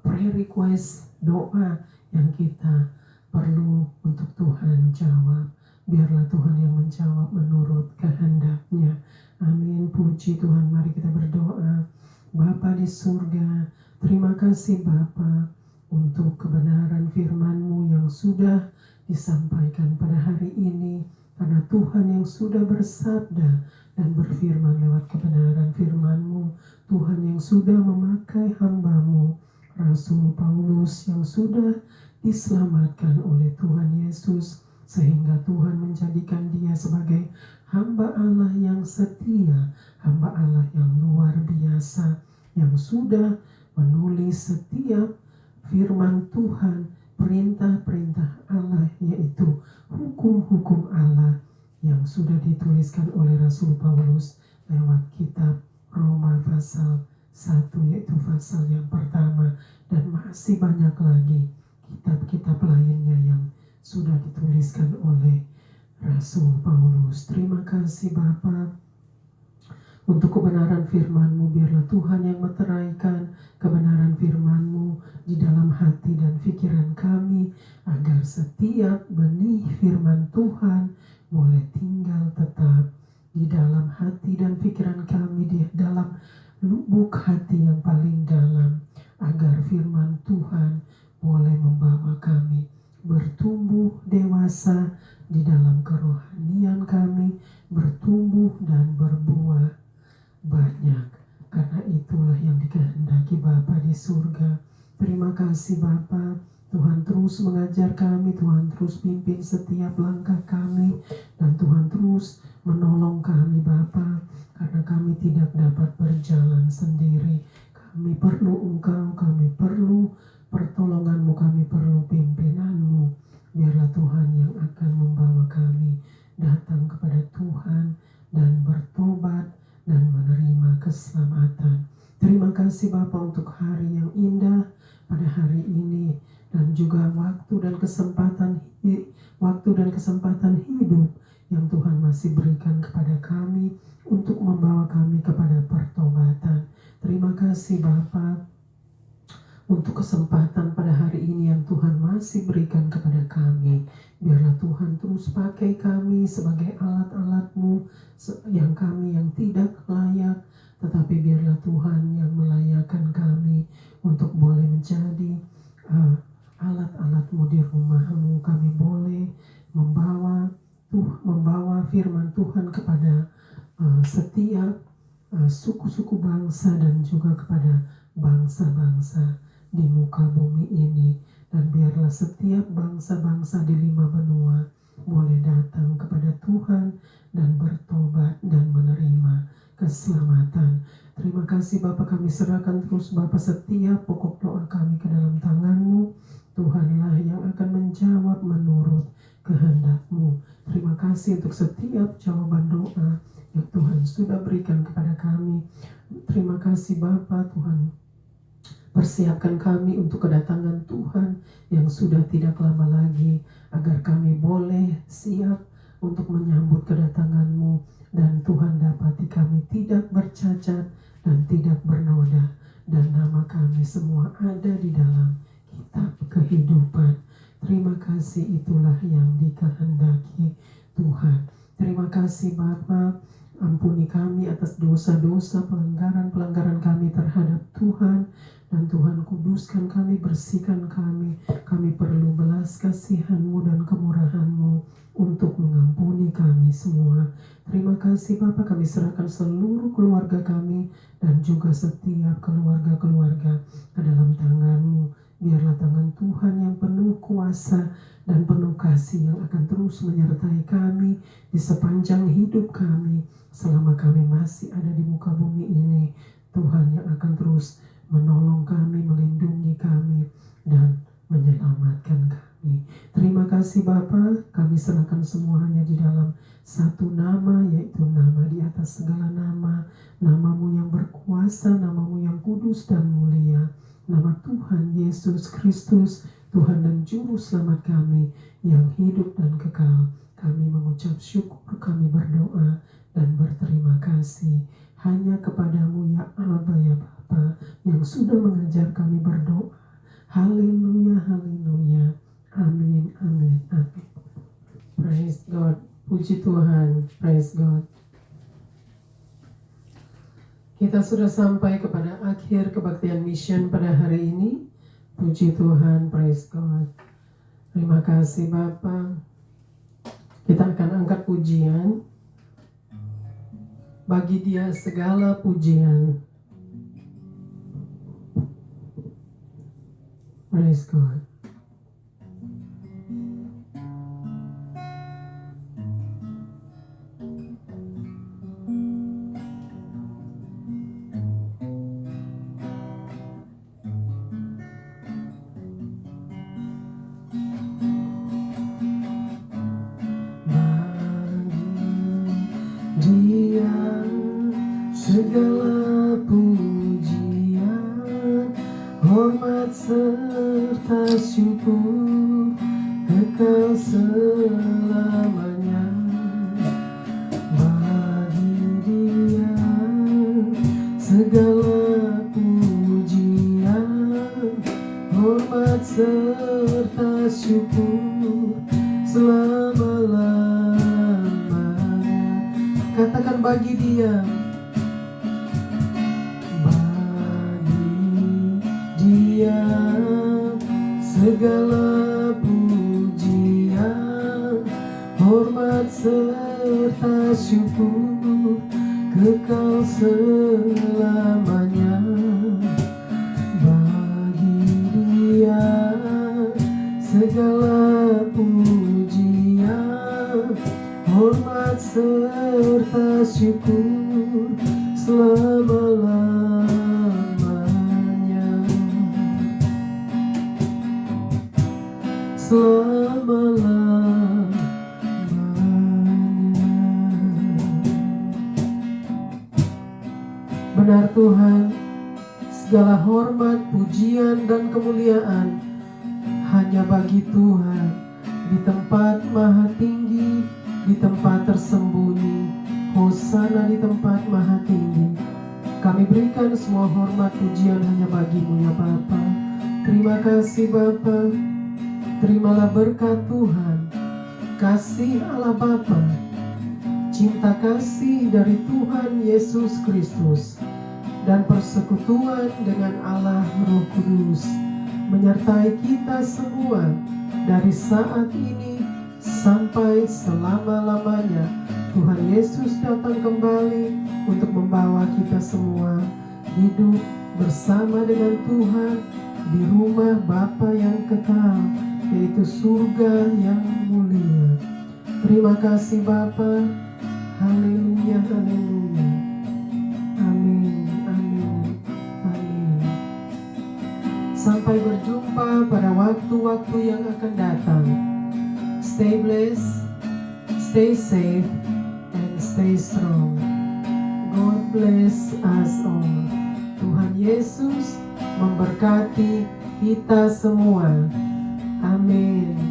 prayer request, doa yang kita perlu untuk Tuhan jawab. Biarlah Tuhan yang menjawab menurut kehendak-Nya. Amin. Puji Tuhan. Mari kita berdoa. Bapa di surga, terima kasih Bapa untuk kebenaran firman-Mu yang sudah disampaikan pada hari ini, karena Tuhan yang sudah bersabda dan berfirman lewat kebenaran firman-Mu. Tuhan yang sudah memakai hamba-Mu Rasul Paulus yang sudah diselamatkan oleh Tuhan Yesus, sehingga Tuhan menjadikan dia sebagai hamba Allah yang setia, hamba Allah yang luar biasa, yang sudah menulis setiap firman Tuhan, perintah-perintah Allah, yaitu hukum-hukum Allah yang sudah dituliskan oleh Rasul Paulus lewat kitab Roma pasal 1, yaitu pasal yang pertama, dan masih banyak lagi kitab-kitab lainnya yang sudah dituliskan oleh Rasul Paulus. Terima kasih Bapa untuk kebenaran firman-Mu. Biarlah Tuhan yang meteraikan kebenaran firman-Mu di dalam hati dan pikiran kami, agar setiap benih firman Tuhan boleh tinggal tetap di dalam hati dan pikiran kami, di dalam lubuk hati yang paling dalam, agar firman Tuhan boleh membawa kami bertumbuh dewasa di dalam kerohanian kami, bertumbuh dan berbuah banyak. Karena itulah yang dikehendaki Bapa di surga. Terima kasih Bapa. Tuhan terus mengajar kami, Tuhan terus pimpin setiap langkah kami, dan Tuhan terus menolong kami Bapa, karena kami tidak dapat berjalan sendiri. Kami perlu Engkau, kami perlu pertolongan-Mu, kami perlu pimpinan-Mu. Biarlah Tuhan yang akan membawa kami datang kepada Tuhan dan bertobat dan menerima keselamatan. Terima kasih Bapa untuk hari yang indah pada hari ini, dan juga waktu dan kesempatan hidup yang Tuhan masih berikan kepada kami untuk membawa kami kepada pertobatan. Terima kasih Bapa untuk kesempatan pada hari ini yang Tuhan masih berikan kepada kami. Biarlah Tuhan terus pakai kami sebagai alat-alat-Mu yang kami yang tidak layak, tetapi biarlah Tuhan yang melayakkan kami untuk boleh menjadi alat-alat-Mu di rumah-Mu. Kami boleh membawa firman Tuhan kepada setiap suku-suku bangsa dan juga kepada bangsa-bangsa di muka bumi ini. Dan biarlah setiap bangsa-bangsa di 5 benua boleh datang kepada Tuhan dan bertobat dan menerima keselamatan. Terima kasih Bapa, kami serahkan terus Bapa setiap pokok doa kami ke dalam tangan-Mu. Tuhanlah yang akan menjawab menurut kehendak-Mu. Terima kasih untuk setiap jawaban doa yang Tuhan sudah berikan kepada kami. Terima kasih Bapa, Tuhan persiapkan kami untuk kedatangan Tuhan yang sudah tidak lama lagi, agar kami boleh siap untuk menyambut kedatangan-Mu, dan Tuhan dapati kami tidak bercacat dan tidak bernoda, dan nama kami semua ada di dalam kitab kehidupan. Terima kasih, itulah yang dikehendaki Tuhan. Terima kasih Bapa, ampuni kami atas dosa-dosa, pelanggaran-pelanggaran kami terhadap Tuhan. Dan Tuhan kuduskan kami, bersihkan kami. Kami perlu belas kasihan-Mu dan kemurahan-Mu untuk mengampuni kami semua. Terima kasih Bapa, kami serahkan seluruh keluarga kami dan juga setiap keluarga-keluarga ke dalam tangan-Mu. Biarlah tangan Tuhan yang penuh kuasa dan penuh kasih yang akan terus menyertai kami di sepanjang hidup kami selama kami masih ada di muka bumi ini. Tuhan yang akan terus menolong kami, melindungi kami, dan menyelamatkan kami. Terima kasih Bapa, kami serahkan semuanya di dalam satu nama, yaitu nama di atas segala nama, nama-Mu yang berkuasa, nama-Mu yang kudus dan mulia, nama Tuhan Yesus Kristus, Tuhan dan Juru Selamat kami yang hidup dan kekal. Kami mengucap syukur, kami berdoa dan berterima kasih hanya kepadamu ya Aba ya Bapa, yang sudah mengajar kami berdoa. Haleluya, haleluya. Amin, amin, amin. Praise God. Puji Tuhan. Praise God. Kita sudah sampai kepada akhir kebaktian mission pada hari ini. Puji Tuhan. Praise God. Terima kasih Bapa. Kita akan angkat pujian. Bagi Dia segala pujian. Praise God. Segala pujian, hormat serta syukur kekal selamanya. Bagi Dia segala pujian, hormat serta syukur selama-lamanya. Katakan bagi Dia. Segala pujian, hormat serta syukur kekal selamanya. Bagi Dia segala pujian, hormat serta syukur selama-lamanya. Selama-lamanya. Benar Tuhan, segala hormat, pujian, dan kemuliaan hanya bagi Tuhan. Di tempat maha tinggi, di tempat tersembunyi, Hosana di tempat maha tinggi. Kami berikan semua hormat pujian hanya bagi-Mu ya Bapa. Terima kasih Bapa. Terimalah berkat Tuhan, kasih Allah Bapa, cinta kasih dari Tuhan Yesus Kristus, dan persekutuan dengan Allah Roh Kudus menyertai kita semua dari saat ini sampai selama-lamanya. Tuhan Yesus datang kembali untuk membawa kita semua hidup bersama dengan Tuhan di rumah Bapa yang kekal, yaitu surga yang mulia. Terima kasih Bapa. Haleluya, haleluya. Amin, amin, amin. Sampai berjumpa pada waktu-waktu yang akan datang. Stay blessed, stay safe, and stay strong. God bless us all. Tuhan Yesus memberkati kita semua. Amin.